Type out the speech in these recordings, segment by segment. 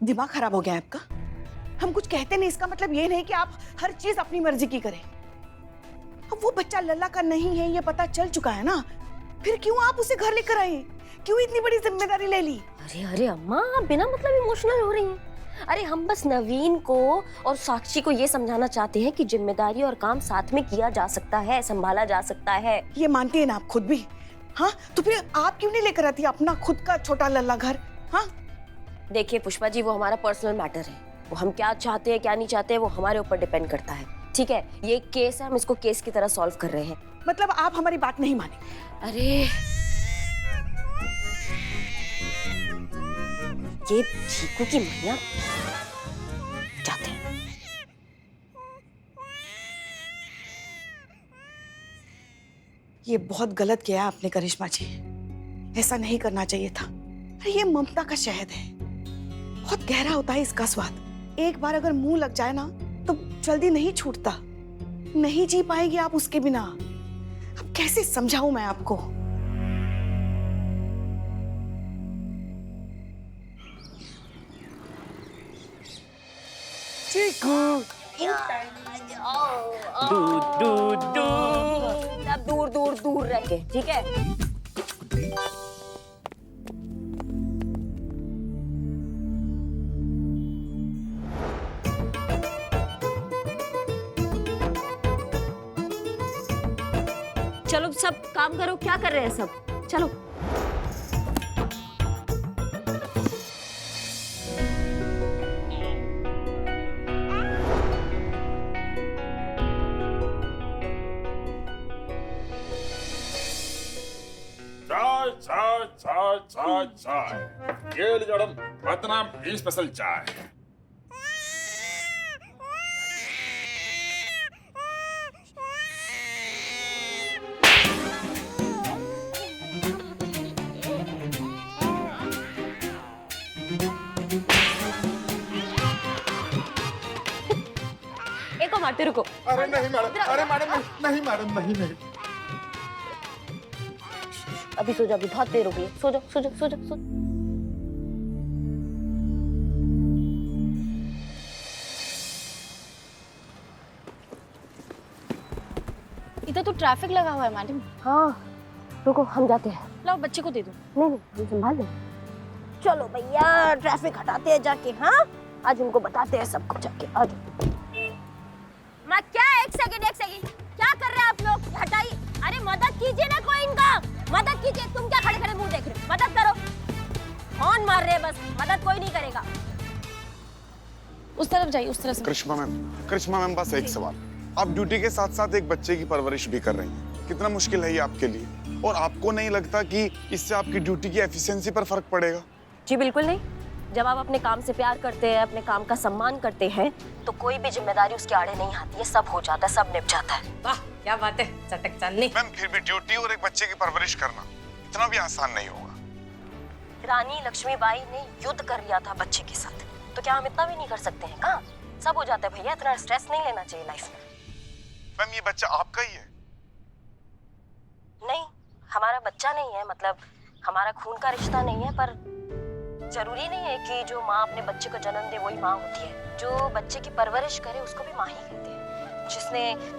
दिमाग खराब हो गया है आपका? हम कुछ कहते नहीं, इसका मतलब ये नहीं कि आप हर चीज अपनी मर्जी की करें। अब वो बच्चा लल्ला का नहीं है, ये पता चल चुका है ना, फिर क्यों आप उसे घर लेकर आई? क्यों इतनी बड़ी जिम्मेदारी ले ली? अरे अरे अम्मा, आप बिना मतलब इमोशनल हो रही हैं। अरे हम बस नवीन को और साक्षी को ये समझाना चाहते हैं कि जिम्मेदारी और काम साथ में किया जा सकता है, संभाला जा सकता है। ये मानती है ना आप खुद भी? हाँ, तो फिर आप क्यों नहीं लेकर आती अपना खुद का छोटा लल्ला घर? हाँ, देखिए पुष्पा जी, वो हमारा पर्सनल मैटर है। वो हम क्या चाहते हैं क्या नहीं चाहते वो हमारे ऊपर डिपेंड करता है। ठीक है, ये केस है, हम इसको केस की तरह सॉल्व कर रहे हैं। मतलब आप हमारी बात नहीं माने? अरे ये चीकू की मैया जाते हैं। ये बहुत गलत किया है आपने करिश्मा जी, ऐसा नहीं करना चाहिए था। अरे ये ममता का शहद है, बहुत गहरा होता है इसका स्वाद। एक बार अगर मुंह लग जाए ना तो जल्दी नहीं छूटता। नहीं जी पाएगी आप उसके बिना। अब कैसे समझाऊं मैं आपको? दूर दूर दूर, अब दूर दूर दूर रह के, ठीक है। चलो सब काम करो, क्या कर रहे हैं सब, चलो। चाय चाय चाय चाय चाय, ये ली मैडम पतनाम टी स्पेशल चाय। एक को मारते रुको। अरे नहीं मैडम, अरे मैडम नहीं मैडम, नहीं नहीं। अभी सो जाओ, अभी बहुत देर हो गई है, सो जाओ सो जाओ सो जाओ सो। इधर तो ट्रैफिक लगा हुआ है मैडम। हाँ रुको, हम जाते हैं। लाओ बच्चे को दे दो। नहीं नहीं, हम संभाल लें। चलो भैया, ट्रैफिक हटाते हैं जाके। हाँ, आज उनको बताते हैं सबको जाके। आज मैं क्या, एक सेकंड क्या कर रहे हैं आप लोग? हटाइए। अरे मदद कीजिए ना कोई, इनका मदद कीजिए। तुम क्या खड़े खड़े मुंह देख रहे हो? मदद करो। कौन मार रहे हैं? बस मदद कोई नहीं करेगा। उस तरफ जाइए, उस तरफ से। करिश्मा मैम बस एक सवाल, आप ड्यूटी के साथ साथ एक बच्चे की परवरिश भी कर रही हैं, कितना मुश्किल है ये आपके लिए? और आपको नहीं लगता कि इससे आपकी ड्यूटी की एफिशिएंसी पर फर्क पड़ेगा? जी बिल्कुल नहीं। जब आप अपने काम से प्यार करते हैं, अपने काम का सम्मान करते हैं, तो कोई भी जिम्मेदारी उसके आड़े नहीं आती है। सब हो जाता है, सब निप जाता है। वाह क्या बात है, चटक चांदनी। मैम फिर भी ड्यूटी और एक बच्चे की परवरिश करना इतना भी आसान नहीं होगा। रानी लक्ष्मीबाई ने युद्ध कर लिया था बच्चे के साथ, तो क्या हम इतना भी नहीं कर सकते हैं? कहाँ सब हो जाता है भैया, इतना स्ट्रेस नहीं लेना चाहिए लाइफ में। मैम ये बच्चा आपका ही है? नहीं, हमारा बच्चा नहीं है, मतलब हमारा खून का रिश्ता नहीं है, पर जरूरी नहीं है कि जो माँ अपने बच्चे को जन्म दे वही माँ होती है। जो बच्चे की परवरिश करे उसको भी माँ ही कहते हैं।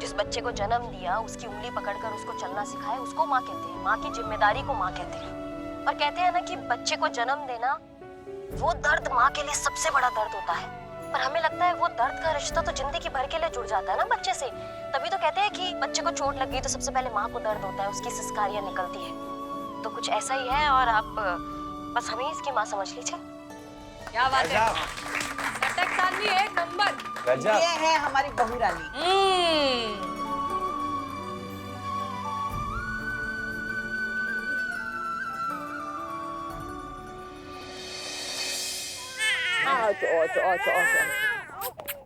जिस बच्चे को जन्म दिया, उसकी उंगली पकड़कर उसको चलना सिखाए, उसको माँ कहते हैं। माँ की जिम्मेदारी को माँ कहते हैं। और कहते हैं ना कि बच्चे को जन्म देना, वो दर्द माँ के लिए सबसे बड़ा दर्द होता है। पर हमें लगता है वो दर्द का रिश्ता तो जिंदगी भर के लिए जुड़ जाता है ना बच्चे से। तभी तो कहते हैं कि बच्चे को चोट लग गई तो सबसे पहले माँ को दर्द होता है, उसकी सिसकारियां निकलती है। तो कुछ ऐसा ही है, और आप बस हमें इसकी माँ समझ लीजिए। क्या बात है, चटक चांदनी एक नंबर। ये है हमारी बहू रानी।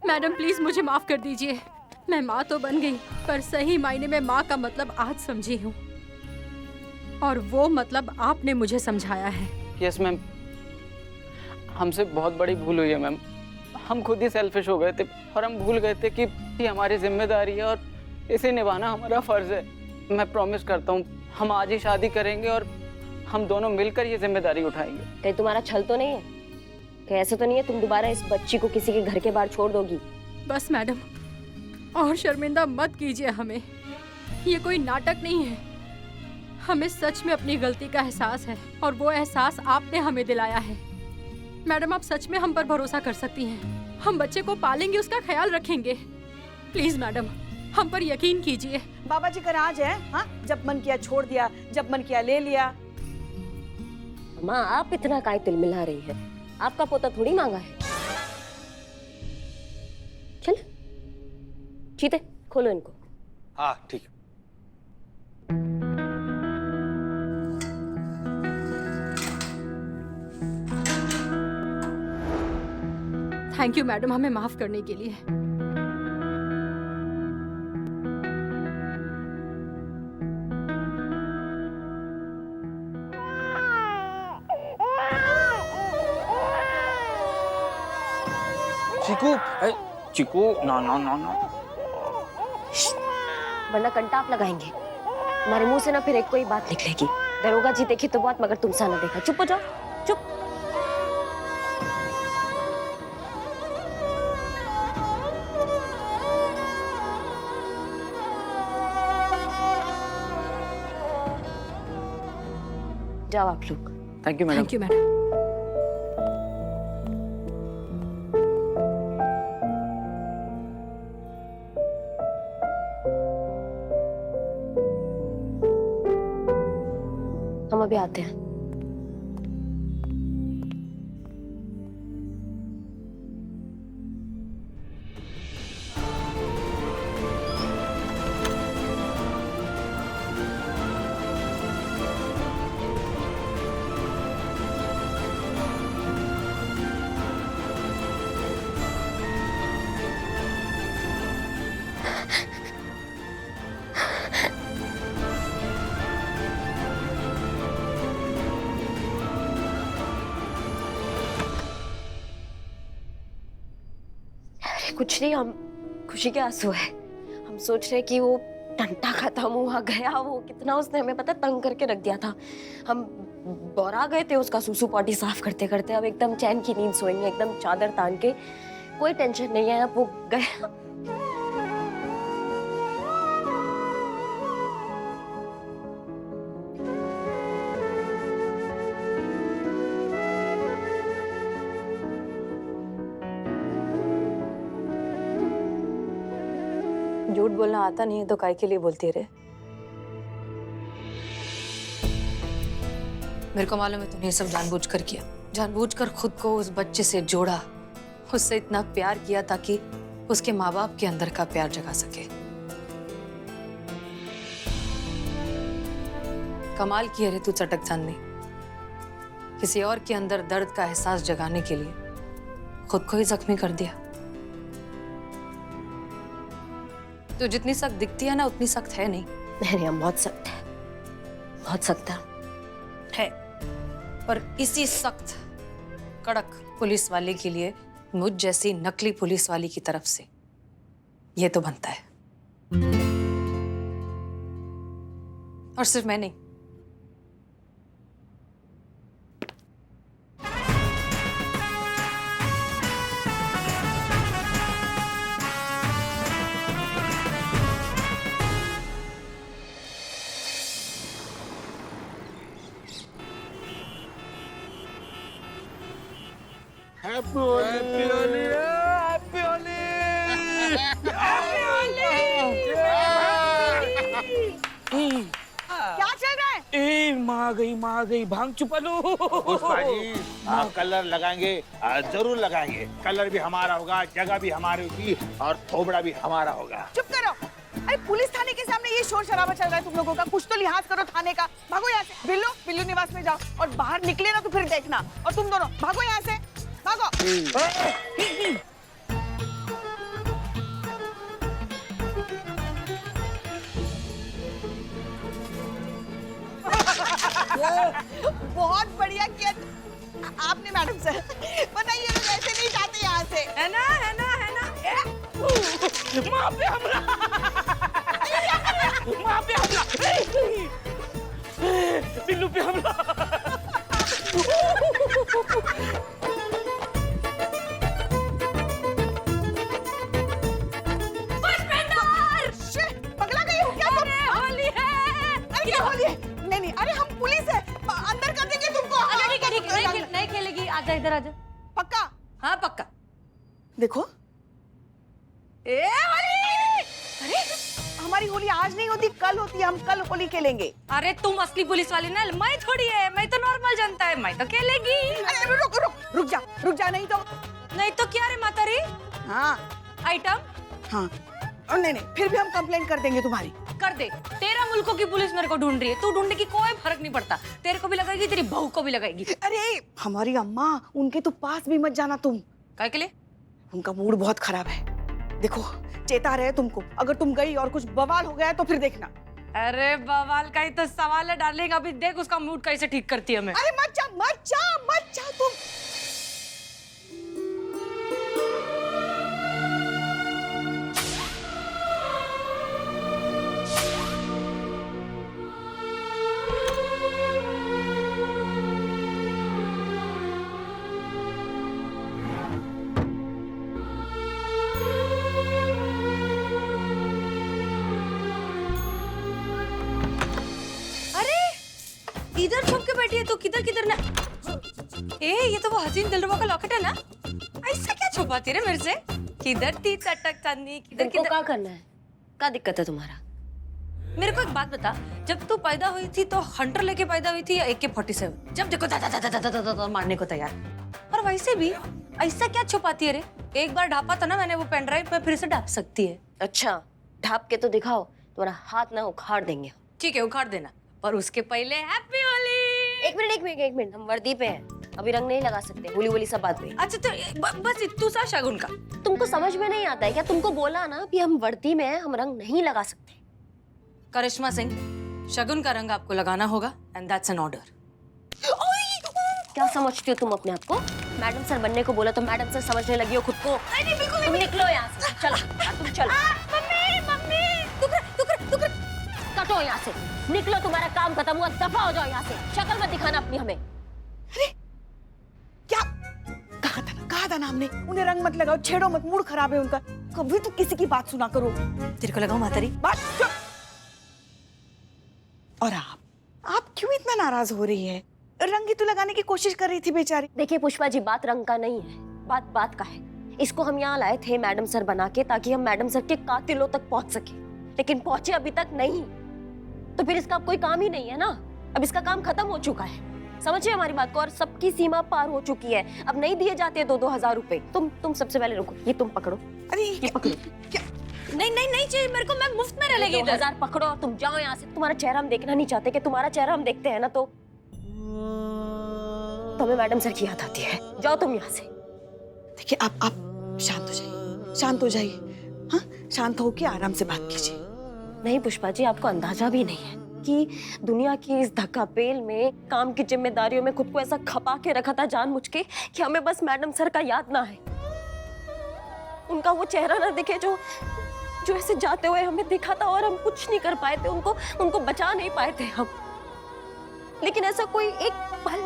मैडम प्लीज मुझे माफ कर दीजिए। मैं माँ तो बन गई, पर सही मायने में माँ का मतलब आज समझी हूँ, और वो मतलब आपने मुझे समझाया है। यस मैम, हमसे बहुत बड़ी भूल हुई है मैम। हम खुद ही सेल्फिश हो गए थे, और हम भूल गए थे कि ये हमारी जिम्मेदारी है और इसे निभाना हमारा फर्ज है। मैं प्रॉमिस करता हूँ, हम आज ही शादी करेंगे और हम दोनों मिलकर ये जिम्मेदारी उठाएंगे। कहीं तुम्हारा छल तो नहीं है? कहीं ऐसा तो नहीं है तुम दोबारा इस बच्ची को किसी के घर के बाहर छोड़ दोगी? बस मैडम, और शर्मिंदा मत कीजिए हमें। ये कोई नाटक नहीं है। हमें सच में अपनी गलती का एहसास है और वो एहसास आपने हमें दिलाया है। मैडम, आप सच में हम पर भरोसा कर सकती हैं। हम बच्चे को पालेंगे, उसका ख्याल रखेंगे। प्लीज मैडम, हम पर यकीन कीजिए। बाबा जी का राज है, हाँ? जब मन किया छोड़ दिया, जब मन किया ले लिया। माँ, आप इतना काय तिल मिला रही है? आपका पोता थोड़ी मांगा है। चल चीते, खोलो इनको। हाँ ठीक है। थैंक यू मैडम, हमें माफ करने के लिए। चीकू, चीकू, ना ना ना ना। वरना कंटाप लगाएंगे। हमारे मुंह से ना फिर एक कोई बात निकलेगी। दरोगा जी देखे तो बहुत, मगर तुमसा ना देखा। चुप हो जाओ, चुप। जाओ आप लोग। Thank you madam. Thank you madam. हम अभी आते हैं। कुछ नहीं, हम खुशी के आंसू है। हम सोच रहे कि वो टंटा खत्म हुआ गया, वो कितना उसने हमें पता तंग करके रख दिया था। हम बौरा गए थे उसका सूसू पॉटी साफ करते करते। अब एकदम चैन की नींद सोएंगे, एकदम चादर तान के। कोई टेंशन नहीं है, अब वो गया। झूठ बोलना आता नहीं है तो काय के लिए बोलती रहे? मेरे को मालूम है तुमने ये सब जानबूझकर किया। जानबूझकर खुद को उस बच्चे से जोड़ा, उससे इतना प्यार किया ताकि उसके माँ बाप के अंदर का प्यार जगा सके। कमाल किया रे तू चटक चांदनी। किसी और के अंदर दर्द का एहसास जगाने के लिए खुद को ही जख्मी कर दिया। तो जितनी सख्त दिखती है ना, उतनी सख्त है नहीं। नहीं, हम बहुत सख्त है, बहुत सख्त है। पर इसी सख्त कड़क पुलिस वाले के लिए मुझ जैसी नकली पुलिस वाली की तरफ से ये तो बनता है। और सिर्फ मैं नहीं, क्या चल रहा है? ए माँ गई भांग चुपा लो। पुष्पा जी, आप कलर लगाएंगे, जरूर लगाएंगे। कलर भी हमारा होगा, जगह भी हमारी होगी और थोबड़ा भी हमारा होगा। चुप करो। अरे पुलिस थाने के सामने ये शोर शराबा चल रहा है तुम लोगों का। कुछ तो लिहाज करो थाने का। भागो यहाँ से। बिल्लू, बिल्लू निवास में जाओ और बाहर निकले ना तो फिर देखना। और तुम दोनों भागो यहाँ से, भागो। बहुत बढ़िया किया आपने मैडम सर। बताइए लोग ऐसे नहीं जाते यहाँ से, है ना, है ना, है ना। माँ पे हमला, माँ पे हमला, बिल्लू पे हमला। पक्का? हाँ पक्का। देखो ए होली! अरे हमारी होली आज नहीं होती, कल होती है, हम कल होली खेलेंगे। अरे तुम असली पुलिस वाली ना, मैं थोड़ी है, मैं तो नॉर्मल जनता है, मैं तो खेलेगी। अरे रुक जा, नहीं तो क्या रे माता रे? हाँ आइटम हाँ, और नहीं फिर भी हम कंप्लेंट कर देंगे तुम्हारी। कर दे। 13 मुल्कों की पुलिस मेरे को ढूंढ रही है, तू ढूंढने की कोई फर्क नहीं पड़ता। तेरे को भी लगाएगी, तेरी बहू को भी लगाएगी। अरे हमारी अम्मा, उनके तो पास भी मत जाना तुम। काय के लिए? उनका मूड बहुत खराब है। देखो चेता रहे तुमको, अगर तुम गई और कुछ बवाल हो गया तो फिर देखना। अरे बवाल का ही तो सवाल है डार्लिंग, अभी देख उसका मूड कैसे ठीक करती है मैं। अरे मत जा तुम। इधर छुप के बैठी है तू, किधर ना। ए ये तो वो हसीन दिलरुबा का लॉकेट है ना? ऐसा क्या छुपाती रे मेरे से? किधर थी चटक चांदनी, किधर क्या करना है? क्या दिक्कत है तुम्हारा? मेरे को एक बात बता, जब तू पैदा हुई थी तो हंटर लेके पैदा हुई थी या AK-47? जब देखो दा मारने को तैयार। और वैसे भी ऐसा क्या छुपाती है रे? एक बार ढापा था ना मैंने वो पेन ड्राइव में, फिर से ढाप सकती है। अच्छा ढाप के तो दिखाओ, तुम्हारा हाथ ना उखाड़ देंगे। ठीक है उखाड़ देना, पर उसके पहले हैप्पी होली। एक मिनट, हम वर्दी पे हैं, अभी रंग नहीं लगा सकते। होली सब बात पे। अच्छा तो बस तू सा शगुन का। तुमको समझ में नहीं आता है क्या? तुमको बोला ना कि हम वर्दी में हैं, हम रंग नहीं लगा सकते। करिश्मा सिंह, शगुन का रंग आपको लगाना होगा एंड दैट्स एन ऑर्डर। क्या समझती हो तुम अपने आप को? मैडम सर बनने को बोला तो मैडम सर समझने लगी हो खुद को। तुम निकलो यहाँ से, चलो तुम चलो। मम्मी, कटो यहाँ से, निकलो, तुम्हारा काम खत्म हुआ, दफा हो जाओ यहाँ से। शक्ल मत दिखाना अपनी हमें। अरे क्या कहा था ना हमने, उन्हें रंग मत लगाओ, छेड़ो मत, मूड खराब है उनका। कभी तो किसी की बात सुना करो। तेरे को लगाओ मातारी? बात चुप। और आप क्यों इतना नाराज हो रही है? रंग ही तो लगाने की कोशिश कर रही थी बेचारी। देखिए पुष्पा जी, बात रंग का नहीं है, बात का है। इसको हम यहाँ लाए थे मैडम सर बना के, ताकि हम मैडम सर के कातिलों तक पहुंच सके, लेकिन पहुंचे अभी तक नहीं। तो फिर इसका अब कोई काम ही नहीं है ना, अब इसका काम खत्म हो चुका है। समझिए हमारी बात को, और सबकी सीमा पार हो चुकी है। अब नहीं दिए जाते 2-2 हजार रुपए। तुम सबसे पहले रुको, ये तुम पकड़ो। अरे ये पकड़ो। क्या? नहीं चाहिए मेरे को, मैं मुफ्त में रह लेगी। 2000 पकड़ो और तुम जाओ यहाँ से। तुम्हारा चेहरा हम देखना नहीं चाहते, कि तुम्हारा चेहरा हम देखते हैं ना तो हमें मैडम सर की याद आती है। जाओ तुम यहाँ से। देखिए आप शांत हो जाइए। हाँ, शांत होके आराम से बात कीजिए। नहीं पुष्पा जी, आपको अंदाजा भी नहीं है कि दुनिया की इस धक्कापेल में, काम की जिम्मेदारियों में खुद को ऐसा खपा के रखा था जानबूझ के, कि हमें बस मैडम सर का याद ना है, उनका वो चेहरा ना दिखे जो ऐसे जाते हुए हमें दिखा था, और हम कुछ नहीं कर पाए थे, उनको बचा नहीं पाए थे हम। लेकिन ऐसा कोई एक पल,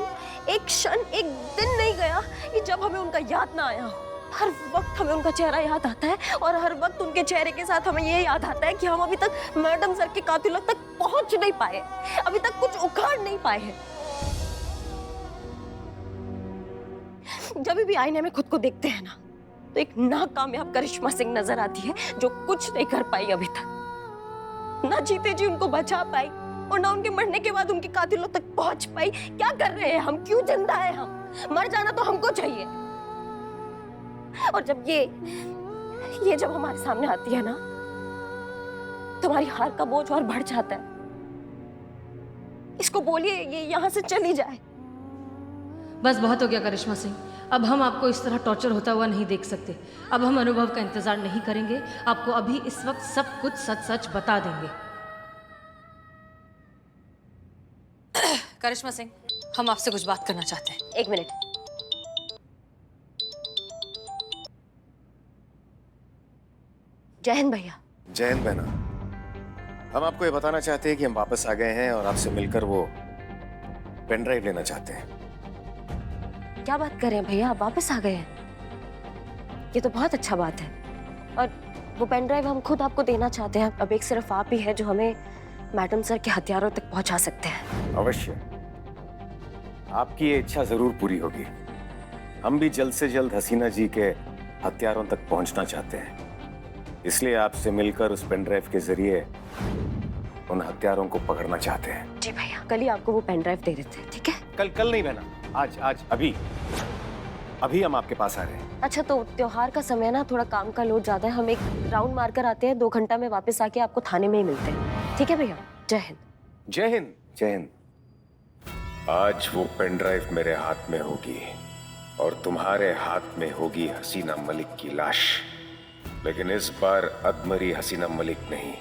एक क्षण, एक दिन नहीं गया कि जब हमें उनका याद ना आया हो। हर वक्त हमें उनका चेहरा याद आता है, और हर वक्त उनके चेहरे के साथ हमें ये याद आता है कि हम अभी तक मैडम सर के कातिलों तक पहुंच नहीं पाए, अभी तक कुछ उखाड़ नहीं पाए हैं। जब भी आईने में खुद को देखते हैं ना, तो एक नाकामयाब करिश्मा सिंह नजर आती है, जो कुछ नहीं कर पाई अभी तक। ना जीते जी उनको बचा पाई, और ना उनके मरने के बाद उनके कातिलों तक पहुंच पाई। क्या कर रहे हैं हम? क्यों जिंदा है हम? मर जाना तो हमको चाहिए। और जब ये जब हमारे सामने आती है ना, तुम्हारी हार का बोझ और बढ़ जाता है। इसको बोलिए ये यहाँ से चली जाए। बस बहुत हो गया करिश्मा सिंह, अब हम आपको इस तरह टॉर्चर होता हुआ नहीं देख सकते। अब हम अनुभव का इंतजार नहीं करेंगे, आपको अभी इस वक्त सब कुछ सच बता देंगे। करिश्मा सिंह, हम आपसे कुछ बात करना चाहते हैं। 1 मिनट। जय हिंद भैया। जय हिंद बहना। हम आपको ये बताना चाहते हैं कि हम वापस आ गए हैं और आपसे मिलकर वो पेन ड्राइव लेना चाहते हैं। क्या बात कर रहे हैं भैया, आप वापस आ गए हैं? ये तो बहुत अच्छा बात है। और वो पेन ड्राइव हम खुद आपको देना चाहते हैं। अब एक सिर्फ आप ही है जो हमें मैडम सर के हथियारों तक पहुंचा सकते हैं। अवश्य, आपकी ये इच्छा जरूर पूरी होगी। हम भी जल्द से जल्द हसीना जी के हत्यारों तक पहुंचना चाहते हैं, इसलिए आपसे मिलकर उस पेन ड्राइव के जरिए उन हत्यारों को पकड़ना चाहते हैं। जी भैया, कल ही आपको वो पेन ड्राइव दे देते हैं, ठीक है? कल नहीं बहना, आज अभी हम आपके पास आ रहे हैं। अच्छा, तो त्योहार का समय ना, थोड़ा काम का लोड ज्यादा है, हम एक राउंड मार कर आते हैं, 2 घंटा में वापस आके आपको थाने में ही मिलते हैं, ठीक है भैया? जय हिंद। जय हिंद, जय हिंद। आज वो पेन ड्राइव मेरे हाथ में होगी और तुम्हारे हाथ में होगी हसीना मलिक की लाश, लेकिन इस बार अधमरी हसीना मलिक नहीं,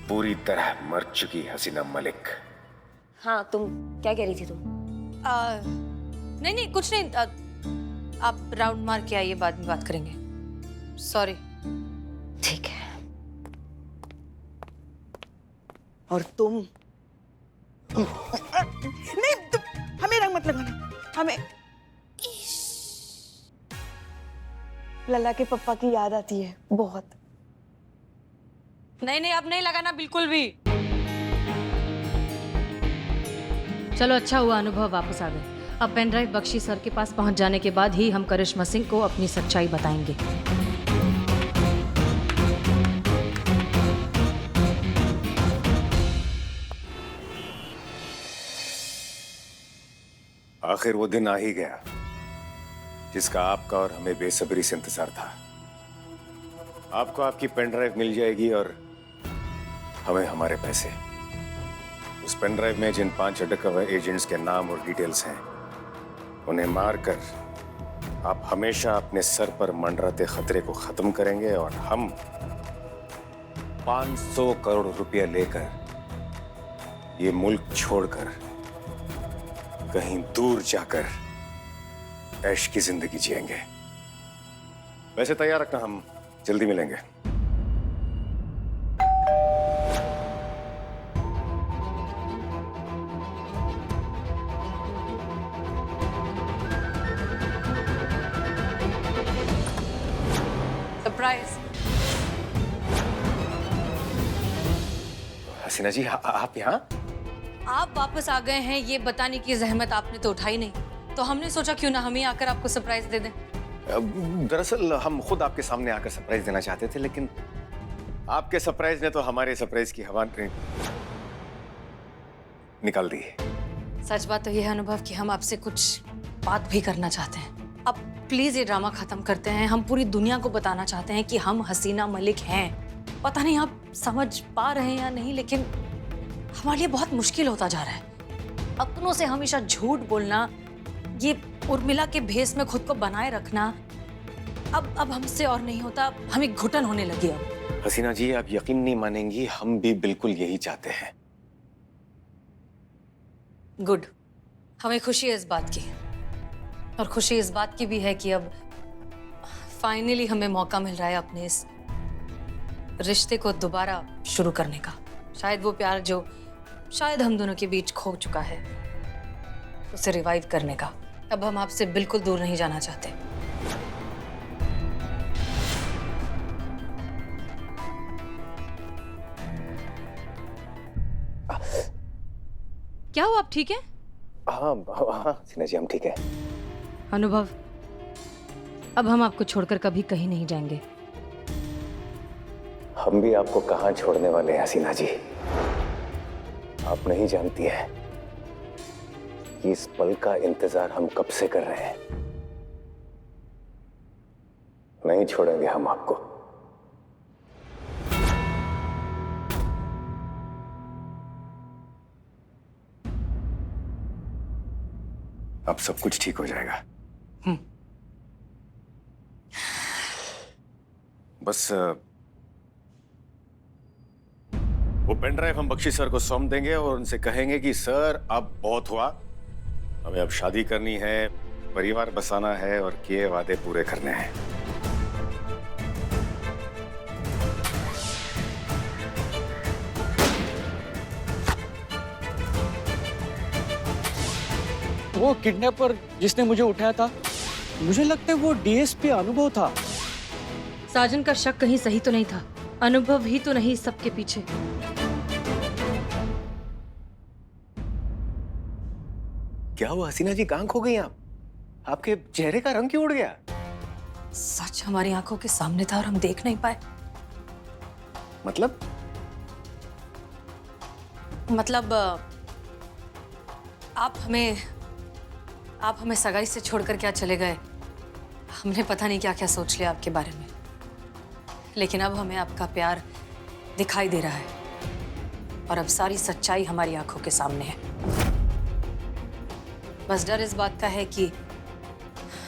पूरी तरह मर चुकी हसीना मलिक। हाँ, तुम क्या कह रही थी तुम? नहीं कुछ नहीं, आप राउंड मार के आइए, बाद में बात करेंगे। सॉरी। ठीक है। और तुम नहीं, तुम हमें रंग मत लगाना, हमें लला के पप्पा की याद आती है बहुत। नहीं अब नहीं लगाना बिल्कुल भी। चलो, अच्छा हुआ अनुभव वापस आ गए। अब पेन ड्राइव बख्शी सर के पास पहुंच जाने के बाद ही हम करिश्मा सिंह को अपनी सच्चाई बताएंगे। आखिर वो दिन आ ही गया जिसका आपका और हमें बेसब्री से इंतजार था। आपको आपकी पेन ड्राइव मिल जाएगी और हमें हमारे पैसे। उस पेन ड्राइव में जिन 5 अंडरकवर एजेंट्स के नाम और डिटेल्स हैं, उन्हें मारकर आप हमेशा अपने सर पर मंडराते खतरे को खत्म करेंगे और हम 500 करोड़ रुपया लेकर ये मुल्क छोड़कर कहीं दूर जाकर ऐश की जिंदगी जिएंगे। वैसे तैयार रखना, हम जल्दी मिलेंगे। सरप्राइज। हसीना जी, आप यहाँ? आप वापस आ गए हैं, ये बताने की जहमत आपने तो उठाई नहीं, तो हमने सोचा क्यों ना हम ही आकर आपको सरप्राइज दे दें। दरअसल हम खुद आपके सामने आकर सरप्राइज देना चाहते थे, लेकिन आपके सरप्राइज ने तो हमारे सरप्राइज की हवा निकाल दी। सच बात तो यह है अनुभव कि हम आपसे कुछ बात भी करना चाहते हैं। अब प्लीज ये ड्रामा खत्म करते हैं। हम पूरी दुनिया को बताना चाहते हैं कि हम हसीना मलिक हैं। पता नहीं आप समझ पा रहे हैं या नहीं, लेकिन हमारे लिए बहुत मुश्किल होता जा रहा है। अपनों से हमेशा झूठ बोलना, ये उर्मिला के भेस में खुद को बनाए रखना, अब हमसे और नहीं होता। हमें घुटन होने लगी अब। हसीना जी, आप यकीन नहीं मानेंगी, हम भी बिल्कुल यही चाहते हैं। गुड, हमें खुशी है इस बात की, और खुशी इस बात की भी है कि अब फाइनली हमें मौका मिल रहा है अपने इस रिश्ते को दोबारा शुरू करने का। शायद वो प्यार जो शायद हम दोनों के बीच खो चुका है, उसे रिवाइव करने का। अब हम आपसे बिल्कुल दूर नहीं जाना चाहते। क्या हुआ, आप ठीक हैं? हाँ हसीना जी, हम ठीक है। अनुभव, अब हम आपको छोड़कर कभी कहीं नहीं जाएंगे। हम भी आपको कहां छोड़ने वाले हैं हसीना जी। आप नहीं जानती हैं कि इस पल का इंतजार हम कब से कर रहे हैं। नहीं छोड़ेंगे हम आपको। अब सब कुछ ठीक हो जाएगा। बस वो पेन ड्राइव हम बख्शी सर को सौंप देंगे और उनसे कहेंगे कि सर अब बहुत हुआ, हमें अब शादी करनी है, परिवार बसाना है और किए वादे पूरे करने हैं। वो किडनैपर जिसने मुझे उठाया था, मुझे लगता है वो डीएसपी अनुभव था। साजन का शक कहीं सही तो नहीं था। अनुभव ही तो नहीं सबके पीछे। क्या हुआ हसीना जी, कहां खो गई आप? आपके चेहरे का रंग क्यों उड़ गया? सच हमारी आंखों के सामने था और हम देख नहीं पाए। मतलब? मतलब आप हमें सगाई से छोड़कर क्या चले गए। हमने पता नहीं क्या क्या सोच लिया आपके बारे में, लेकिन अब हमें आपका प्यार दिखाई दे रहा है और अब सारी सच्चाई हमारी आंखों के सामने है। बस डर इस बात का है कि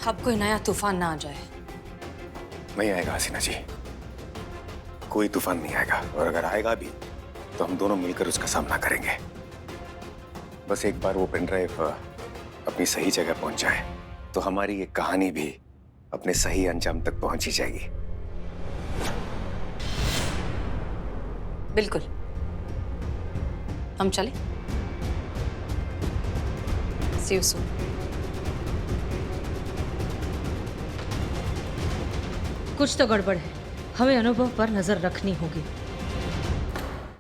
अब कोई नया तूफान ना आ जाए। नहीं आएगा हसीना जी, कोई तूफान नहीं आएगा, और अगर आएगा भी तो हम दोनों मिलकर उसका सामना करेंगे। बस एक बार वो पेन ड्राइव अपनी सही जगह पहुंच जाए तो हमारी ये कहानी भी अपने सही अंजाम तक पहुंच ही जाएगी। बिल्कुल, हम चले। See you soon. कुछ तो गड़बड़ है, हमें अनुभव पर नजर रखनी होगी।